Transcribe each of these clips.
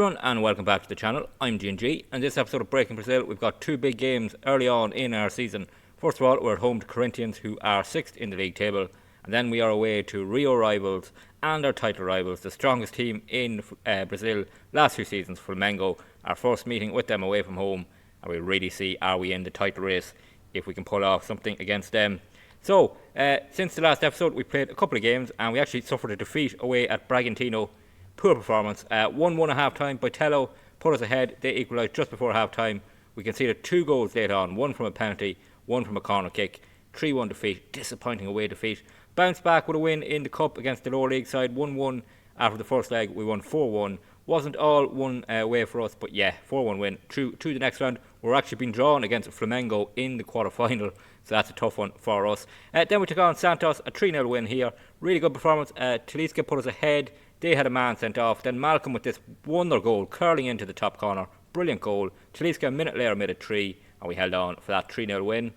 everyone and welcome back to the channel. I'm G&G and this episode of Breaking Brazil we've got two big games early on in our season. First of all, we're at home to Corinthians, who are 6th in the league table, and then we are away to Rio rivals and our title rivals, the strongest team in Brazil last few seasons, Flamengo. Our first meeting with them away from home, and we'll really see are we in the title race if we can pull off something against them. So, since the last episode we played a couple of games and we actually suffered a defeat away at Bragantino. Poor performance. 1-1 at half time. Botelho put us ahead. They equalised just before half time. We conceded 2 goals late on, one from a penalty, one from a corner kick. 3-1 defeat. Disappointing away defeat. Bounced back with a win in the cup against the lower league side. 1-1 after the first leg. We won 4-1. Wasn't all one way for us, but yeah, 4-1 win. Through to the next round. We're actually being drawn against Flamengo in the quarter-final, so that's a tough one for us. Then we took on Santos, a 3-0 win here. Really good performance. Talisca put us ahead. They had a man sent off. Then Malcolm with this wonder goal, curling into the top corner. Brilliant goal. Talisca a minute later made it 3, and we held on for that 3-0 win.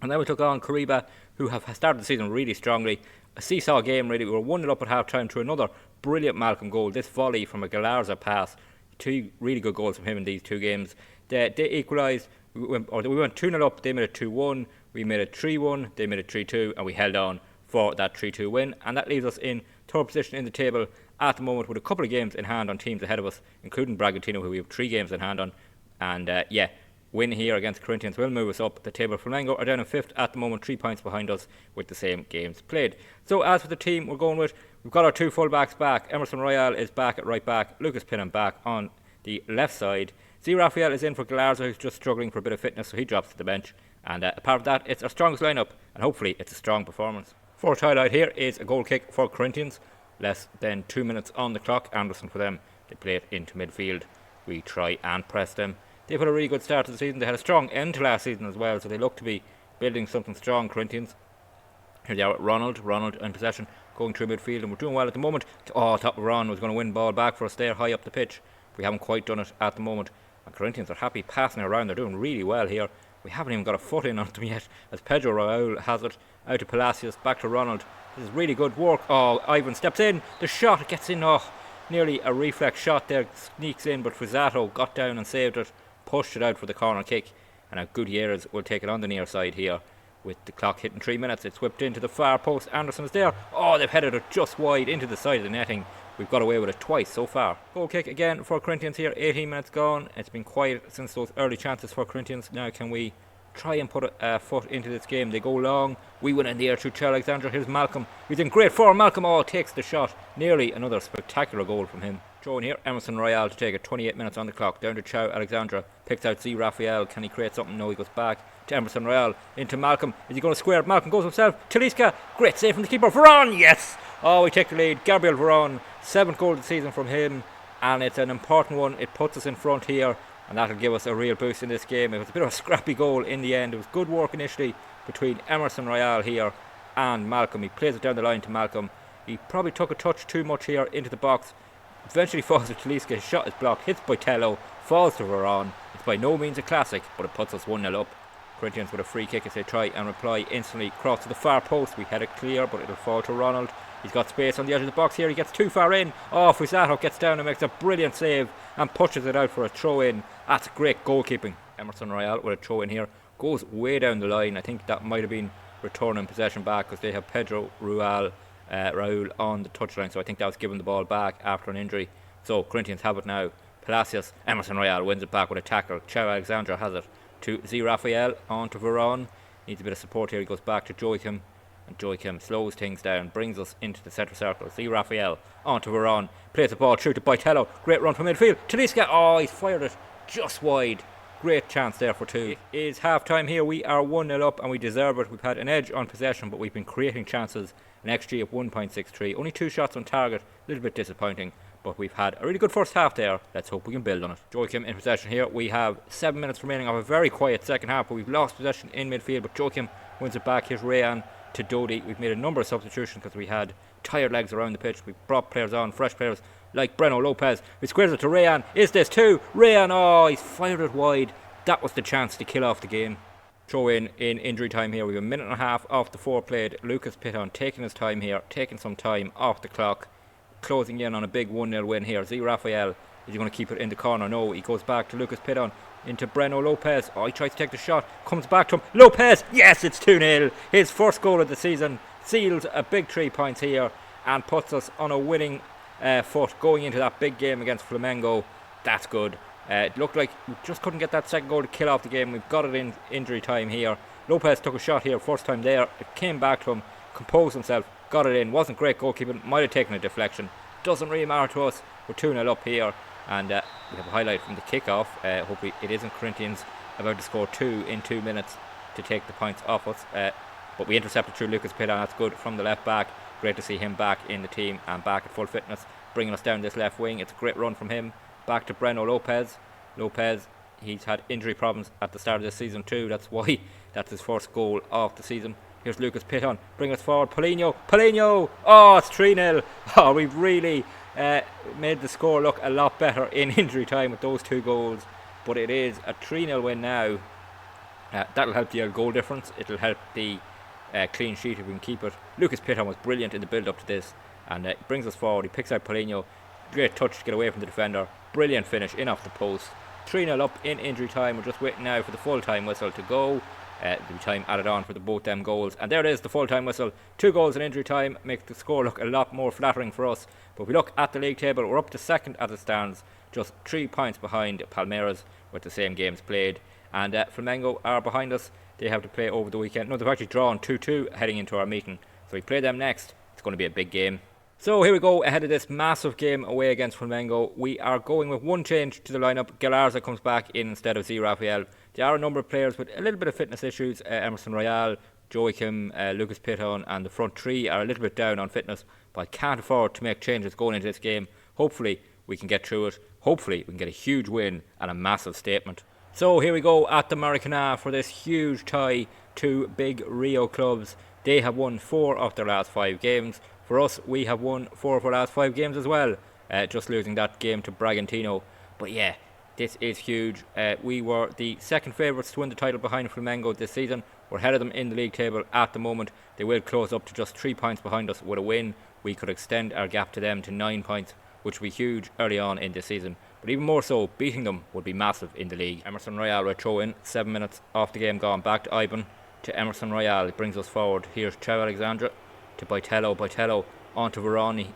And then we took on Kariba, who have started the season really strongly. A seesaw game, really. We were 1-0 up at half-time to another brilliant Malcolm goal. This volley from a Galarza pass. 2 really good goals from him in these 2 games. They equalised. We went 2-0 up. They made it 2-1. We made it 3-1. They made it 3-2. And we held on for that 3-2 win. And that leaves us in third position in the table at the moment, with a couple of games in hand on teams ahead of us, including Bragantino, who we have 3 games in hand on. And win here against Corinthians will move us up the table. Flamengo are down in 5th at the moment, 3 points behind us with the same games played. So as for the team we're going with, we've got our 2 full-backs back. Emerson Royal is back at right back. Lucas Pinham back on the left side. Z Rafael is in for Galarza, who's just struggling for a bit of fitness, so he drops to the bench. And apart from that, it's our strongest lineup, and hopefully it's a strong performance. First highlight here is a goal kick for Corinthians. Less than 2 minutes on the clock. Anderson for them. They play it into midfield. We try and press them. They've had a really good start to the season. They had a strong end to last season as well, so they look to be building something strong, Corinthians. Here they are at Ronald in possession, going through midfield, and we're doing well at the moment. I thought Ron was going to win ball back for us there high up the pitch. We haven't quite done it at the moment. And Corinthians are happy passing it around. They're doing really well here. We haven't even got a foot in on them yet, as Pedro Raul has it. Out to Palacios, back to Ronald. This is really good work. Ivan steps in. The shot gets in. Nearly a reflex shot there. Sneaks in, but Frizzato got down and saved it. Pushed it out for the corner kick. And now Gutierrez will take it on the near side here. With the clock hitting 3 minutes, it's whipped into the far post. Anderson is there. They've headed it just wide into the side of the netting. We've got away with it twice so far. Goal kick again for Corinthians here. 18 minutes gone. It's been quiet since those early chances for Corinthians. Now can we try and put a foot into this game? They go long. We win in the air through Chow Alexandra. Here's Malcolm. He's in great form. Malcolm takes the shot. Nearly another spectacular goal from him. Throw in here. Emerson Royal to take it. 28 minutes on the clock. Down to Chow Alexandra. Picks out Z Rafael. Can he create something? No, he goes back to Emerson Royal. Into Malcolm. Is he going to square it? Malcolm goes himself. Talisca. Great save from the keeper. Veron. Yes. We take the lead. Gabriel Veron. 7th goal of the season from him. And it's an important one. It puts us in front here. And that'll give us a real boost in this game. It was a bit of a scrappy goal in the end. It was good work initially between Emerson Royal here and Malcolm. He plays it down the line to Malcolm. He probably took a touch too much here into the box. Eventually falls to Talisca. His shot is blocked. Hits Botelho. Falls to Veron. It's by no means a classic, but it puts us 1-0 up. Corinthians with a free kick as they try and reply instantly. Cross to the far post. We had it clear, but it'll fall to Ronald. He's got space on the edge of the box here. He gets too far in. Frizzato gets down and makes a brilliant save and pushes it out for a throw in. That's great goalkeeping. Emerson Royal with a throw in here. Goes way down the line. I think that might have been returning possession back, because they have Pedro Raul on the touchline. So I think that was giving the ball back after an injury. So Corinthians have it now. Palacios. Emerson Royal wins it back with a tackle. Chow Alexandra has it to Z Rafael. On to Veron. Needs a bit of support here. He goes back to Joachim. And Joachim slows things down, brings us into the centre circle. Z Rafael onto Veron, plays the ball through to Botelho. Great run from midfield. Talisca, he's fired it just wide. Great chance there for 2. It is half time here. We are 1-0 up and we deserve it. We've had an edge on possession, but we've been creating chances. An XG of 1.63. Only 2 shots on target. A little bit disappointing, but we've had a really good first half there. Let's hope we can build on it. Joachim in possession here. We have 7 minutes remaining of a very quiet second half, but we've lost possession in midfield. But Joachim wins it back. Here's Rayan to Dodi. We've made a number of substitutions because we had tired legs around the pitch. We've brought players on, fresh players like Breno Lopez. He squares it to Rayan. Is this 2? Rayan, he's fired it wide. That was the chance to kill off the game. Throw in injury time here. We have a minute and a half off the 4 played. Lucas Pitton taking his time here, taking some time off the clock, closing in on a big 1-0 win here. Z Rafael Is he going to keep it in the corner? No, he goes back to Lucas Piton, into Breno Lopez. Oh, he tries to take the shot, comes back to him. Lopez, yes, it's 2-0. His first goal of the season, seals a big 3 points here and puts us on a winning foot going into that big game against Flamengo. That's good. It looked like we just couldn't get that second goal to kill off the game. We've got it in injury time here. Lopez took a shot here, first time there. It came back to him, composed himself, got it in. Wasn't great goalkeeping, might have taken a deflection. Doesn't really matter to us. We're 2-0 up here, and we have a highlight from the kickoff. Hopefully it isn't Corinthians about to score 2 in 2 minutes to take the points off us. But we intercepted through Lucas Piton. That's good from the left back. Great to see him back in the team and back at full fitness, bringing us down this left wing. It's a great run from him. Back to Breno Lopez. Lopez, he's had injury problems at the start of this season too. That's why that's his first goal of the season. Here's Lucas Piton, bring us forward. Paulinho, oh, it's 3-0. Oh, we've really made the score look a lot better in injury time with those 2 goals. But it is a 3-0 win now. That'll help the goal difference. It'll help the clean sheet if we can keep it. Lucas Piton was brilliant in the build up to this, and it brings us forward. He picks out Paulinho. Great touch to get away from the defender. Brilliant finish in off the post. 3-0 up in injury time. We're just waiting now for the full time whistle to go. There'll be time added on for both them goals, and there it is, the full time whistle. 2 goals in injury time makes the score look a lot more flattering for us. But if we look at the league table, we're up to second as it stands, just 3 points behind Palmeiras with the same games played. And Flamengo are behind us. They have to play over the weekend. No, they've actually drawn 2-2 heading into our meeting. So we play them next. It's going to be a big game. So here we go, ahead of this massive game away against Flamengo. We are going with one change to the lineup. Galarza comes back in instead of Z Rafael. There are a number of players with a little bit of fitness issues. Emerson Royal, Joachim, Lucas Piton, and the front 3 are a little bit down on fitness. But I can't afford to make changes going into this game. Hopefully we can get through it. Hopefully we can get a huge win and a massive statement. So here we go at the Maracana for this huge tie. 2 big Rio clubs. They have won 4 of their last 5 games. For us, we have won 4 of our last 5 games as well, just losing that game to Bragantino. But yeah, this is huge. We were the second favourites to win the title behind Flamengo this season. We're ahead of them in the league table at the moment. They will close up to just 3 points behind us. With a win, we could extend our gap to them to 9 points, which would be huge early on in this season. But even more so, beating them would be massive in the league. Emerson Royal will throw in, 7 minutes off the game gone. Back to Ivan, to Emerson Royal. It brings us forward. Here's Chao Alexandra to Boitello onto Veroni.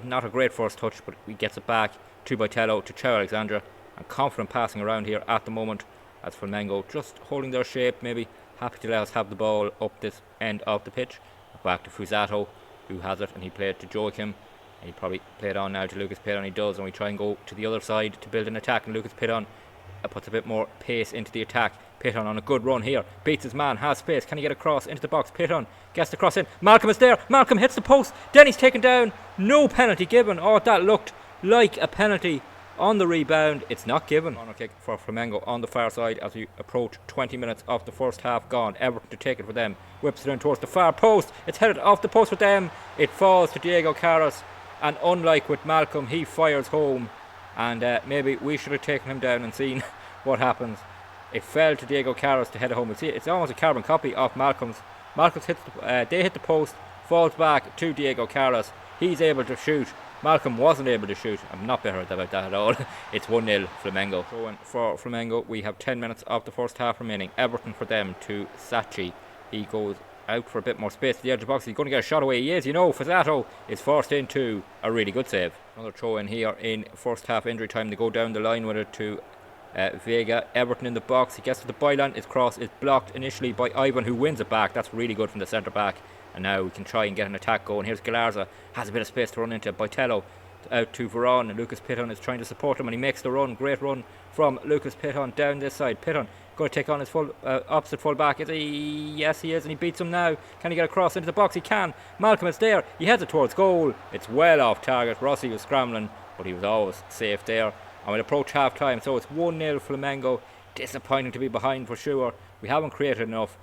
Not a great first touch, but he gets it back to Boitello, to Chao Alexandra. And confident passing around here at the moment as Flamengo just holding their shape, maybe happy to let us have the ball up this end of the pitch. Back to Fusato, who has it, and he played to Joachim. And he probably played on now to Lucas Piton. He does, and we try and go to the other side to build an attack, and Lucas Piton puts a bit more pace into the attack. Piton on a good run here, beats his man, has space. Can he get across into the box? Piton gets the cross in. Malcolm is there. Malcolm hits the post. Then he's taken down. No penalty given. Oh, that looked like a penalty on the rebound. It's not given. Corner kick for Flamengo on the far side as we approach 20 minutes of the first half gone. Everton to take it for them. Whips it in towards the far post. It's headed off the post for them. It falls to Diego Carras, and unlike with Malcolm, he fires home. And maybe we should have taken him down and seen what happens. It fell to Diego Carras to head it home. It's almost a carbon copy of Malcolm's. They hit the post, falls back to Diego Carras. He's able to shoot. Malcolm wasn't able to shoot. I'm not bitter about that at all. It's 1-0 Flamengo. So for Flamengo, we have 10 minutes of the first half remaining. Everton for them to Sachi. He goes out for a bit more space at the edge of the box. He's going to get a shot away. He is, Fazzato is forced into a really good save. Another throw in here in first half injury time. They go down the line with it to Vega. Everton in the box. He gets to the byline. His cross is blocked initially by Ivan, who wins it back. That's really good from the centre back. And now we can try and get an attack going. Here's Galarza, has a bit of space to run into. Boitello out to Veron, and Lucas Piton is trying to support him, and he makes the run. Great run from Lucas Piton down this side. Piton going to take on his opposite full back. Is he? Yes, he is, and he beats him now. Can he get across into the box? He can. Malcolm is there. He heads it towards goal. It's well off target. Rossi was scrambling, but he was always safe there. And we'll approach half time, so it's 1-0 Flamengo. Disappointing to be behind for sure. We haven't created enough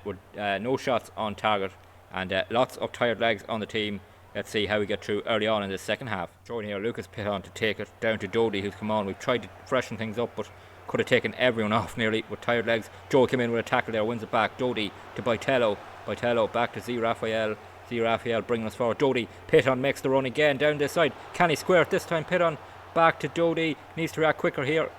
with no shots on target, and lots of tired legs on the team. Let's see how we get through early on in the second half. Showing here Lucas Piton to take it down to Dodi, who's come on. We've tried to freshen things up, but could have taken everyone off nearly with tired legs. Joe came in with a tackle there, wins it back. Dodi to Boitello. Boitello back to Z Rafael. Z Rafael bringing us forward. Dodi. Piton makes the run again down this side. Can he square it this time? Piton back to Dodi, needs to react quicker here.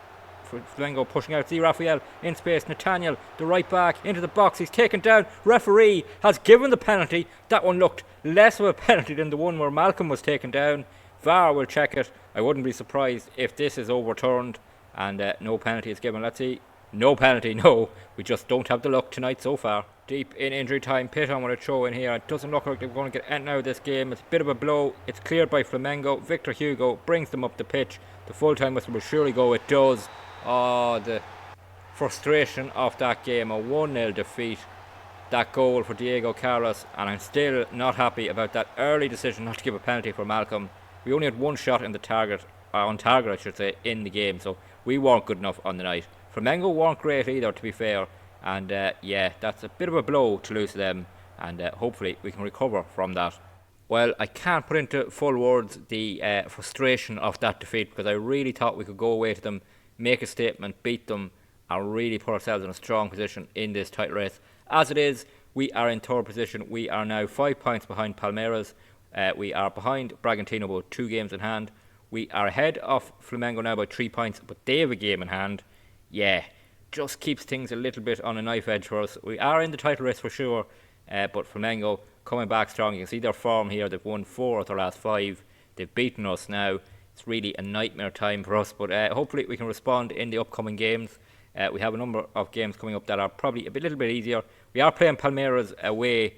Flamengo pushing out Z Raphael in space. Nathaniel, the right back, into the box. He's taken down. Referee has given the penalty. That one looked less of a penalty than the one where Malcolm was taken down. VAR will check it. I wouldn't be surprised if this is overturned and no penalty is given. Let's see. No penalty, no. We just don't have the luck tonight so far. Deep in injury time, Piton with a throw in here. It doesn't look like they're going to get anything out of this game. It's a bit of a blow. It's cleared by Flamengo. Victor Hugo brings them up the pitch. The full-time whistle will surely go. It does. Oh, the frustration of that game. A 1-0 defeat. That goal for Diego Carlos. And I'm still not happy about that early decision not to give a penalty for Malcolm. We only had one shot in the target, on target I should say, in the game. So we weren't good enough on the night. Flamengo weren't great either, to be fair. And yeah, that's a bit of a blow to lose to them. And hopefully we can recover from that. Well, I can't put into full words the frustration of that defeat, because I really thought we could go away to them, make a statement, beat them, and really put ourselves in a strong position in this title race. As it is, we are in third position. We are now 5 points behind Palmeiras. We are behind Bragantino with 2 games in hand. We are ahead of Flamengo now by 3 points, but they have a game in hand. Yeah, just keeps things a little bit on a knife edge for us. We are in the title race for sure, but Flamengo coming back strong. You can see their form here. They've won 4 of their last 5. They've beaten us now. It's really a nightmare time for us, but hopefully we can respond in the upcoming games. We have a number of games coming up that are probably a little bit easier. We are playing Palmeiras away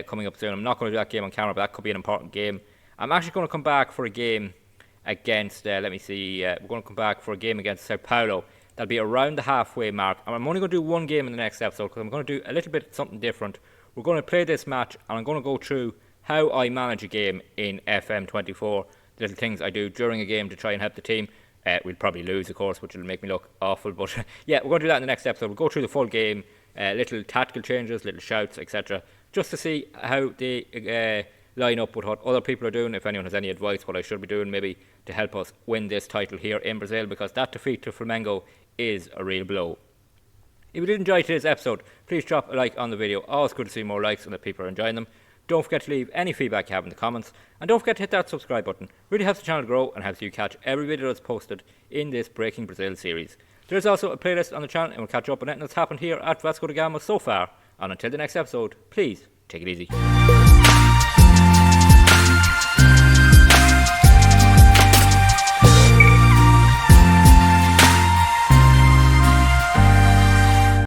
coming up soon. I'm not going to do that game on camera, but that could be an important game. I'm actually going to come back for a game against, let me see, we're going to come back for a game against Sao Paulo. That'll be around the halfway mark. And I'm only going to do one game in the next episode, because I'm going to do a little bit something different. We're going to play this match, and I'm going to go through how I manage a game in FM24. The little things I do during a game to try and help the team. We'll probably lose, of course, which will make me look awful. But yeah, we're going to do that in the next episode. We'll go through the full game, little tactical changes, little shouts, etc. Just to see how they line up with what other people are doing. If anyone has any advice what I should be doing, maybe to help us win this title here in Brazil, because that defeat to Flamengo is a real blow. If you did enjoy today's episode, please drop a like on the video. Always good to see more likes and that people are enjoying them. Don't forget to leave any feedback you have in the comments, and don't forget to hit that subscribe button. Really helps the channel grow and helps you catch every video that's posted in this Breaking Brazil series. There's also a playlist on the channel, and we'll catch up on anything that's happened here at Vasco da Gama so far. And until the next episode, please take it easy.